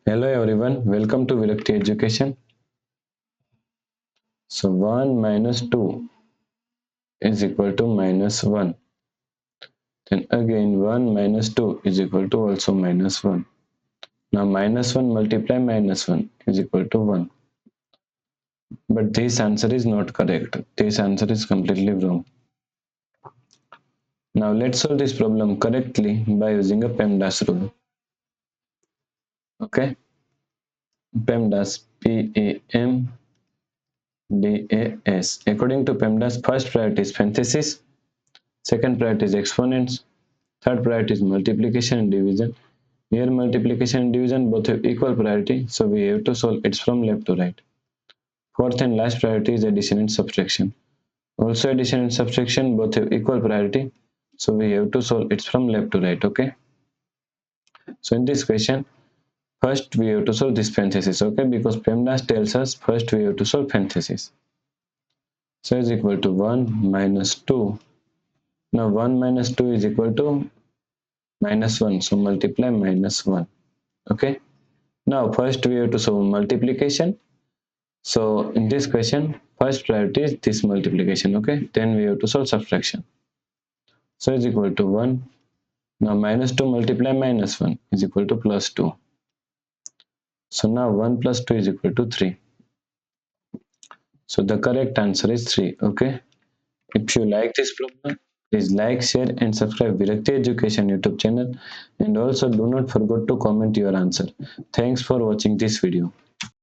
Hello everyone, welcome to Virakti Education. So 1 minus 2 is equal to minus 1. Then again 1 minus 2 is equal to also minus 1. Now minus 1 multiply minus 1 is equal to 1. But this answer is not correct. This answer is completely wrong. Now let's solve this problem correctly by using a PEMDAS rule. Okay? PEMDAS, P-A-M-D-A-S. According to PEMDAS, first priority is parenthesis, second priority is exponents, third priority is multiplication and division. Here multiplication and division both have equal priority, so we have to solve it from left to right. Fourth and last priority is addition and subtraction. Also addition and subtraction both have equal priority, so we have to solve it from left to right. Okay. So in this question, first we have to solve this parenthesis. Okay, because PEMDAS tells us first we have to solve parenthesis. So is equal to 1 minus 2. Now 1 minus 2 is equal to minus 1. So multiply minus 1. Okay. Now first we have to solve multiplication. So in this question, first priority is this multiplication. Okay. Then we have to solve subtraction. So is equal to 1. Now minus 2 multiply minus 1 is equal to plus 2. So now 1 plus 2 is equal to 3. So the correct answer is 3. Okay. If you like this problem, please like, share and subscribe Virakti Education YouTube channel, and also do not forget to comment your answer. Thanks for watching this video.